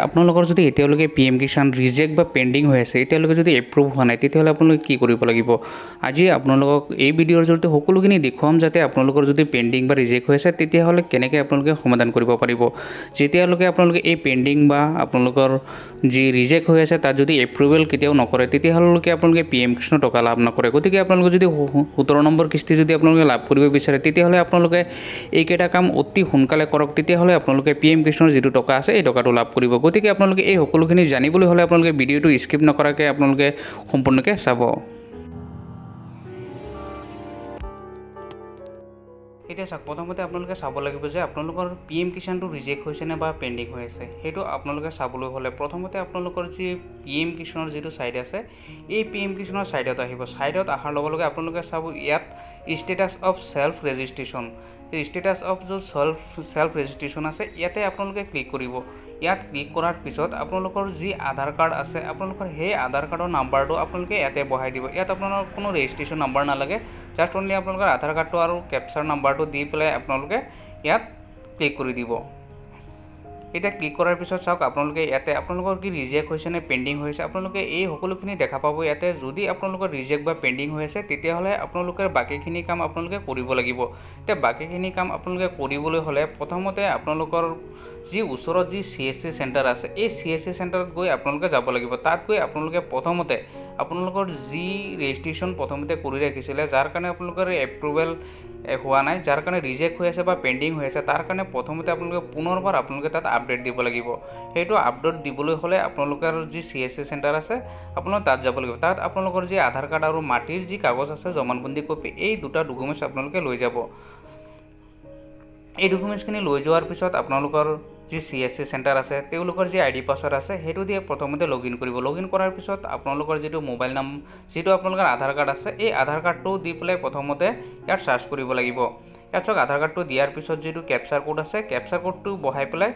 আপোনালোকৰ যদি এতিয়ালৈকে PM কিষাণ ৰিজেক্ট বা পেণ্ডিং হৈ আছে, এতিয়ালৈকে যদি এপ্ৰুভ হোৱা নাই, তেতিয়াহ'লে আপোনালোকে কি কৰিব লাগিব? আজি আপোনালোকক এই ভিডিঅ'ৰ জৰিয়তে সকলোখিনি দেখুৱাম, যাতে আপোনালোকৰ যদি পেণ্ডিং বা ৰিজেক্ট হৈ আছে, তেতিয়াহ'লে কেনেকৈ আপোনালোকে সমাধান কৰিব পাৰিব। যেতিয়ালৈকে আপোনালোকে এই পেণ্ডিং বা আপোনালোকৰ যি ৰিজেক্ট হৈ আছে, তাত যদি এপ্ৰুভেল কেতিয়াও নকৰে, তেতিয়াহ'লে আপোনালোকে PM কিষাণৰ টকা লাভ নকৰে। গতিকে আপোনালোকে যদি 17 নম্বৰ কিস্তি যদি আপোনালোকে লাভ কৰিব বিচাৰে, তেতিয়াহ'লে আপোনালোকে এইকেইটা কাম অতি সোনকালে কৰক। তেতিয়াহ'লে আপোনালোকে PM কিষাণৰ যিটো টকা আছে, এই টকাটো লাভ কৰিব। গতিকে আপোনালোকে এই সকলোখিনি জানিবলৈ হ'লে আপোনালোকে ভিডিঅ'টো স্কিপ নকৰাকৈ আপোনালোকে সম্পূৰ্ণকৈ চাব। এতিয়া চাওক, প্ৰথমতে আপোনালোকে চাব লাগিব যে আপোনালোকৰ PM কিষাণটো ৰিজেক্ট হৈছে নে বা পেণ্ডিং হৈ আছে। সেইটো আপোনালোকে চাবলৈ হ'লে প্ৰথমতে আপোনালোকৰ যি PM কিষাণৰ যিটো ছাইড আছে, এই PM কিষাণৰ ছাইডত আহিব। ছাইডত অহাৰ লগে লগে আপোনালোকে চাব ইয়াত status of self registration, status of য'ত সেল্ফ ৰেজিষ্ট্ৰেশ্যন আছে, ইয়াতে আপোনালোকে ক্লিক কৰিব। ইয়াত ক্লিক কৰাৰ পিছত আপোনালোকৰ যি আধাৰ কাৰ্ড আছে, আপোনালোকৰ সেই আধাৰ কাৰ্ডৰ নাম্বাৰটো আপোনালোকে ইয়াতে বহাই দিব। ইয়াত আপোনালোকৰ কোনো ৰেজিষ্ট্ৰেশ্যন নাম্বাৰ নালাগে, জাষ্ট অনলি আপোনালোকৰ আধাৰ কাৰ্ডটো আৰু কেপচাৰ নাম্বাৰটো দি পেলাই আপোনালোকে ইয়াত ক্লিক কৰি দিব। এতিয়া ক্লিক কৰাৰ পিছত চাওক, আপোনালোকে ইয়াতে আপোনালোকৰ কি ৰিজেক্ট হৈছে নে পেণ্ডিং হৈছে, আপোনালোকে এই সকলোখিনি দেখা পাব ইয়াতে। যদি আপোনালোকৰ ৰিজেক্ট বা পেণ্ডিং হৈ আছে, তেতিয়াহ'লে আপোনালোকে বাকীখিনি কাম আপোনালোকে কৰিব লাগিব। এতিয়া বাকীখিনি কাম আপোনালোকে কৰিবলৈ হ'লে প্ৰথমতে আপোনালোকৰ যি ওচৰত যি CSC চেণ্টাৰ আছে, এই CSC চেণ্টাৰত গৈ আপোনালোকে যাব লাগিব। তাত গৈ আপোনালোকে প্ৰথমতে আপোনালোকৰ যি ৰেজিষ্ট্ৰেশ্যন প্ৰথমতে কৰি ৰাখিছিলে, যাৰ কাৰণে আপোনালোকৰ এপ্ৰুভেল হোৱা নাই, যাৰ কাৰণে ৰিজেক্ট হৈ আছে বা পেণ্ডিং হৈ আছে, তাৰ কাৰণে প্ৰথমতে আপোনালোকে পুনৰবাৰ আপোনালোকে তাত আপডেট দিব লাগিব। সেইটো আপডেট দিবলৈ হ'লে আপোনালোকৰ যি CSC চেণ্টাৰ আছে, আপোনালোকে তাত যাব লাগিব। তাত আপোনালোকৰ যি আধাৰ কাৰ্ড আৰু মাটিৰ যি কাগজ আছে, জমানবন্দী কপি, এই দুটা ডকুমেণ্টছ আপোনালোকে লৈ যাব। এই ডকুমেণ্টছখিনি লৈ যোৱাৰ পিছত আপোনালোকৰ যি CSC চেণ্টাৰ আছে, তেওঁলোকৰ যি ID পাছৱৰ্ড আছে, সেইটো দিয়ে প্ৰথমতে লগইন কৰিব। লগইন কৰাৰ পিছত আপোনালোকৰ যিটো মোবাইল নাম্বাৰ, যিটো আপোনালোকৰ আধাৰ কাৰ্ড আছে, এই আধাৰ কাৰ্ডটো দি পেলাই প্ৰথমতে ইয়াত চাৰ্চ কৰিব লাগিব। ইয়াত চাওক, আধাৰ কাৰ্ডটো দিয়াৰ পিছত যিটো কেপচাৰ কোড আছে, কেপচাৰ কোডটো বহাই পেলাই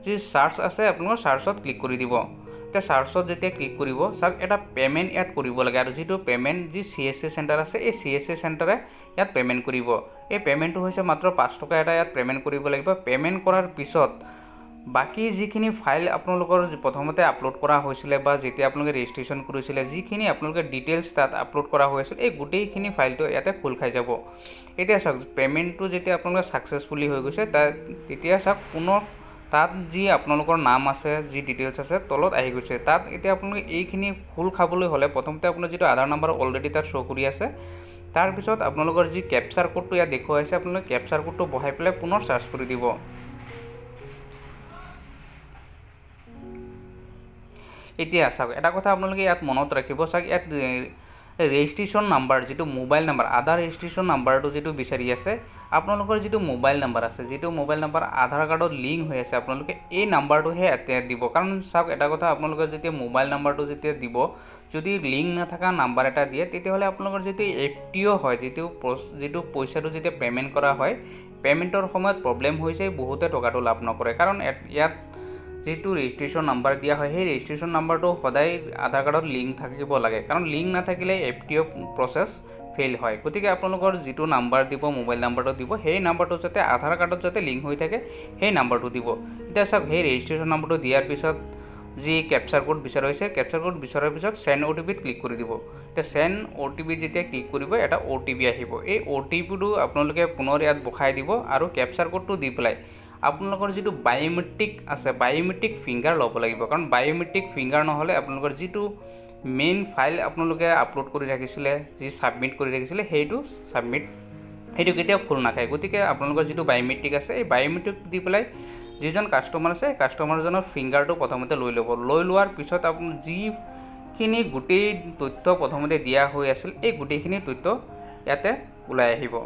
যি চাৰ্চ আছে, আপোনালোকৰ চাৰ্চত ক্লিক কৰি দিব। এতিয়া চাৰ্চত যেতিয়া ক্লিক কৰিব, চাওক এটা পে'মেণ্ট ইয়াত কৰিব লাগে, আৰু যিটো পে'মেণ্ট যি CSC চেণ্টাৰ আছে, এই CSC চেণ্টাৰে ইয়াত পে'মেণ্ট কৰিব। এই পে'মেণ্টটো হৈছে মাত্ৰ 5 টকা এটা ইয়াত পে'মেণ্ট কৰিব লাগিব। পে'মেণ্ট কৰাৰ পিছত বাকী যিখিনি ফাইল আপোনালোকৰ প্ৰথমতে আপলোড কৰা হৈছিলে বা যেতিয়া আপোনালোকে ৰেজিষ্ট্ৰেশ্যন কৰিছিলে, যিখিনি আপোনালোকে ডিটেইলছ তাত আপলোড কৰা হৈ আছিল, এই গোটেইখিনি ফাইলটো ইয়াতে খোল খাই যাব। এতিয়া চাওক, পে'মেণ্টটো যেতিয়া আপোনালোকে ছাকচেছফুলি হৈ গৈছে, তেতিয়া চাওক পুনৰ তাত যি আপোনালোকৰ নাম আছে, যি ডিটেইলছ আছে, তলত আহি গৈছে। তাত এতিয়া আপোনালোকে এইখিনি খোল খাবলৈ হ'লে প্ৰথমতে আপোনাৰ যিটো আধাৰ নাম্বাৰ অলৰেডি তাত শ্ব' কৰি আছে, তাৰপিছত আপোনালোকৰ যি কেপচাৰ কোডটো ইয়াত দেখুৱাইছে, আপোনালোকে কেপচাৰ কোডটো বহাই পেলাই পুনৰ চাৰ্চ কৰি দিব। এতিয়া চাওক, এটা কথা আপোনালোকে ইয়াত মনত ৰাখিব, চাওক ইয়াত ৰেজিষ্ট্ৰেশ্যন নাম্বাৰ, যিটো মোবাইল নাম্বাৰ, আধাৰ ৰেজিষ্ট্ৰেশ্যন নাম্বাৰটো যিটো বিচাৰি আছে, আপোনালোকৰ যিটো মোবাইল নাম্বাৰ আছে, যিটো মোবাইল নাম্বাৰ আধাৰ কাৰ্ডত লিংক হৈ আছে, আপোনালোকে এই নাম্বাৰটোহে ইয়াতে দিব। কাৰণ চাওক, এটা কথা, আপোনালোকে যেতিয়া মোবাইল নাম্বাৰটো যেতিয়া দিব, যদি লিংক নাথাকা নাম্বাৰ এটা দিয়ে, তেতিয়াহ'লে আপোনালোকৰ যিটো FTO হয়, যিটো পইচাটো যেতিয়া পে'মেণ্ট কৰা হয়, পে'মেণ্টৰ সময়ত প্ৰব্লেম হৈ যায়, বহুতে টকাটো লাভ নকৰে। কাৰণ ইয়াত যিটো ৰেজিষ্ট্ৰেশ্যন নাম্বাৰ দিয়া হয়, সেই ৰেজিষ্ট্ৰেশ্যন নাম্বাৰটো সদায় আধাৰ কাৰ্ডত লিংক থাকিব লাগে, কাৰণ লিংক নাথাকিলে FTO প্ৰচেছ ফেইল হয়। গতিকে আপোনালোকৰ যিটো নাম্বাৰ দিব, মোবাইল নাম্বাৰটো দিব, সেই নাম্বাৰটো যাতে আধাৰ কাৰ্ডত যাতে লিংক হৈ থাকে, সেই নাম্বাৰটো দিব। এতিয়া চাওক, সেই ৰেজিষ্ট্ৰেশ্যন নাম্বাৰটো দিয়াৰ পিছত যি কেপচাৰ কোড বিচৰা হৈছে, কেপচাৰ কোড বিচৰাৰ পিছত চেণ্ড OTPত ক্লিক কৰি দিব। এতিয়া চেণ্ড OTPত যেতিয়া ক্লিক কৰিব, এটা OTP আহিব। এই OTPটো আপোনালোকে পুনৰ ইয়াত বহাই দিব, আৰু কেপচাৰ কোডটো দি পেলাই আপোনালোকৰ যিটো বায়'মেট্ৰিক আছে, বায়'মেট্ৰিক ফিংগাৰ ল'ব লাগিব। কাৰণ বায়'মেট্ৰিক ফিংগাৰ নহ'লে আপোনালোকৰ যিটো মেইন ফাইল আপোনালোকে আপলোড কৰি ৰাখিছিলে, যি ছাবমিট কৰি ৰাখিছিলে, সেইটো কেতিয়াও খোল নাখায়। গতিকে আপোনালোকৰ যিটো বায়'মেট্ৰিক আছে, এই বায়'মেট্ৰিক দি পেলাই যিজন কাষ্টমাৰ আছে, কাষ্টমাৰজনৰ ফিংগাৰটো প্ৰথমতে লৈ ল'ব। লৈ লোৱাৰ পিছত আপুনি যিখিনি গোটেই তথ্য প্ৰথমতে দিয়া হৈ আছিল, এই গোটেইখিনি তথ্য ইয়াতে ওলাই আহিব।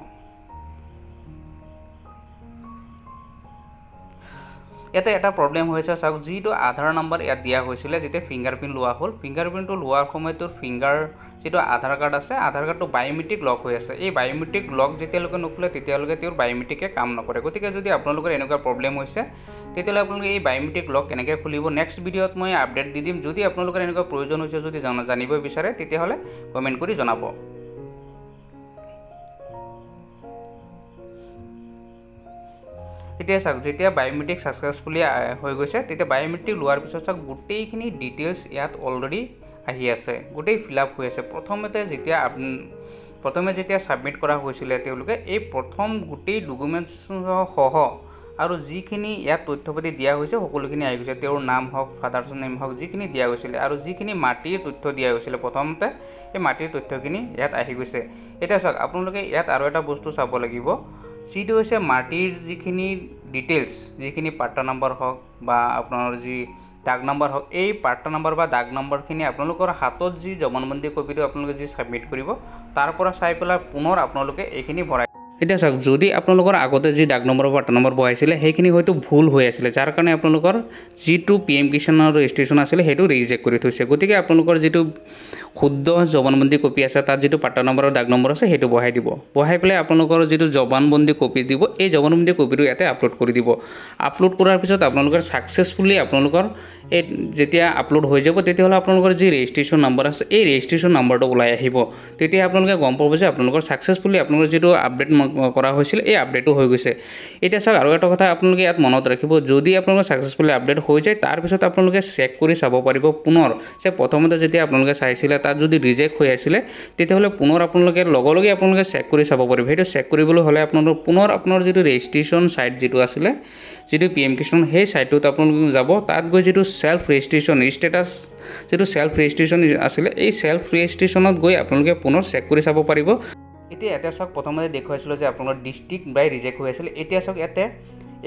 ইয়াতে এটা প্ৰব্লেম হৈছে, চাওক, যিটো আধাৰ নাম্বাৰ ইয়াত দিয়া হৈছিলে, যেতিয়া ফিংগাৰপ্ৰিণ্ট লোৱা হ'ল, ফিংগাৰপ্ৰিণ্টটো লোৱাৰ সময়ত যিটো আধাৰ কাৰ্ড আছে, আধাৰ কাৰ্ডটো বায়'মেট্ৰিক লক হৈ আছে। এই বায়'মেট্ৰিক লক যেতিয়ালৈকে নোখোলে, তেতিয়ালৈকে তেওঁৰ বায়'মেট্ৰিকে কাম নকৰে। গতিকে যদি আপোনালোকৰ এনেকুৱা প্ৰব্লেম হৈছে, তেতিয়াহ'লে আপোনালোকে এই বায়'মেট্ৰিক লক কেনেকৈ খুলিব, নেক্সট ভিডিঅ'ত মই আপডেট দি দিম। যদি আপোনালোকৰ এনেকুৱা প্ৰয়োজন হৈছে, যদি জানিব বিচাৰে, তেতিয়াহ'লে কমেণ্ট কৰি জনাব। এতিয়া চাওক যেতিয়া বায়োমেট্ৰিক সাকসেসফুলি হৈ গৈছে তেতিয়া বায়োমেট্ৰিক লোৱাৰ পিছত চাওক গোটেইখিনি ডিটেইলছ ইয়াত অলৰেডি আহি আছে, গোটেই ফিল আপ হৈ আছে। প্ৰথমে যেতিয়া সাবমিট কৰা হৈছিলে তেওঁলোকে এই প্ৰথম গোটেই ডকুমেণ্টছ সহ আৰু যিখিনি ইয়াত তথ্যপাতি দিয়া হৈছে সকলোখিনি আহি গৈছে। তেওঁৰ নাম হওক, ফাদাৰ্ছ নেম হওক, যিখিনি দিয়া গৈছিলে আৰু যিখিনি মাটিৰ তথ্য দিয়া গৈছিলে প্ৰথমতে এই মাটিৰ তথ্যখিনি ইয়াত আহি গৈছে। এতিয়া চাওক আপোনালোকে ইয়াত আৰু এটা বস্তু চাব লাগিব, যিটো হৈছে মাটিৰ যিখিনি ডিটেইলছ, যিখিনি পাট্টা নম্বৰ হওক বা আপোনাৰ যি দাগ নম্বৰ হওক, এই পাট্টা নম্বৰ বা দাগ নম্বৰখিনি আপোনালোকৰ হাতত যি জবানবন্দী কপিটো আপোনালোকে যি সাবমিট কৰিব তাৰ পৰা চাই পেলাই পুনৰ আপোনালোকে এইখিনি ভৰাই। এতিয়া চাওক যদি আপোনালোকৰ আগতে যি দাগ নম্বৰ বা পাট্টা নম্বৰ বহাইছিলে সেইখিনি হয়তো ভুল হৈ আছিলে, যাৰ কাৰণে আপোনালোকৰ যিটো PM কিষাণৰ ৰেজিষ্ট্ৰেশ্যন আছিলে সেইটো ৰিজেক্ট কৰি থৈছে। গতিকে আপোনালোকৰ যিটো শুদ্ধ জবানবন্দী কপি আছে তাত যিটো পাট্টা নম্বৰ আৰু দাগ নম্বৰ আছে সেইটো বহাই দিব। বহাই পেলাই আপোনালোকৰ যিটো জবানবন্দী কপি দিব এই জবানবন্দী কপিটো ইয়াতে আপলোড কৰি দিব। আপলোড কৰাৰ পিছত আপোনালোকৰ ছাকচেছফুলি আপোনালোকৰ এই যেতিয়া আপলোড হৈ যাব তেতিয়াহ'লে আপোনালোকৰ যি ৰেজিষ্ট্ৰেশ্যন নম্বৰ আছে এই ৰেজিষ্ট্ৰেশ্যন নম্বৰটো ওলাই আহিব। তেতিয়া আপোনালোকে গম পাব যে আপোনালোকৰ ছাকচেছফুলি আপোনালোকৰ যিটো আপডেট কৰা হৈছিল এই আপডেটো হৈ গৈছে। এতিয়া চাওক আৰু এটা কথা আপোনালোকে ইয়াত মনত ৰাখিব, যদি আপোনালোকৰ ছাকচেছফুলি আপডেট হৈ যায় তাৰপিছত আপোনালোকে চেক কৰি চাব পাৰিব পুনৰ যে প্ৰথমতে যেতিয়া আপোনালোকে চাইছিলে তাত যদি ৰিজেক্ট হৈ আছিলে তেতিয়াহ'লে পুনৰ আপোনালোকে লগে আপোনালোকে চেক কৰি চাব পাৰিব। সেইটো চেক কৰিবলৈ হ'লে আপোনালোকৰ পুনৰ আপোনাৰ যিটো ৰেজিষ্ট্ৰেশ্যন ছাইট যিটো আছিলে, যিটো PM কিষাণ সেই ছাইটটোত আপোনালোকে যাব। তাত গৈ যিটো সেল্ফ ৰেজিষ্ট্ৰেশ্যন ষ্টেটাছ যিটো সেল্ফ ৰেজিষ্ট্ৰেশ্যন আছিলে এই সেল্ফ ৰেজিষ্ট্ৰেশ্যনত গৈ আপোনালোকে পুনৰ চেক কৰি চাব পাৰিব। এতিয়া চাওক প্ৰথমতে দেখুৱাইছিলোঁ যে আপোনালোকৰ ডিষ্ট্ৰিক্ট বাই ৰিজেক্ট হৈ আছিল, এতিয়া চাওক ইয়াতে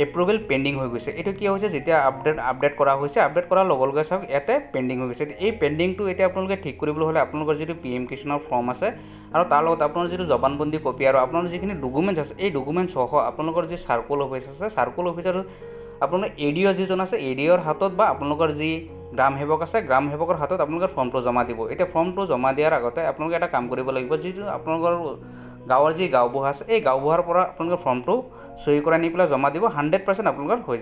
এপ্ৰুভেল পেণ্ডিং হৈ গৈছে। এইটো কি হৈছে, যেতিয়া আপডেট কৰা হৈছে, আপডেট কৰাৰ লগে চাওক ইয়াতে পেণ্ডিং হৈ গৈছে। এই পেণ্ডিংটো এতিয়া আপোনালোকে ঠিক কৰিবলৈ হ'লে আপোনালোকৰ যিটো PM কিষাণৰ ফৰ্ম আছে আৰু তাৰ লগত আপোনাৰ যিটো জবানবন্দী কপি আৰু আপোনাৰ যিখিনি ডকুমেণ্টছ আছে এই ডকুমেণ্টছ সহ আপোনালোকৰ যি চাৰ্কল অফিচ আছে, চাৰ্কল অফিচাৰ আপোনালোকৰ ADO যিজন আছে ADOৰ হাতত বা আপোনালোকৰ যি গ্ৰাম সেৱক আছে গ্ৰাম সেৱকৰ হাতত আপোনালোকে ফৰ্মটো জমা দিব। এতিয়া ফৰ্মটো জমা দিয়াৰ আগতে আপোনালোকে এটা কাম কৰিব লাগিব, যিটো আপোনালোকৰ গাঁৱৰ যি গাঁওবুঢ়া আছে এই গাঁওবুঢ়াৰ পৰা আপোনালোকে ফৰ্মটো চহী কৰাই নি পেলাই জমা দিব। 100% আপোনালোকৰ হৈ যাব।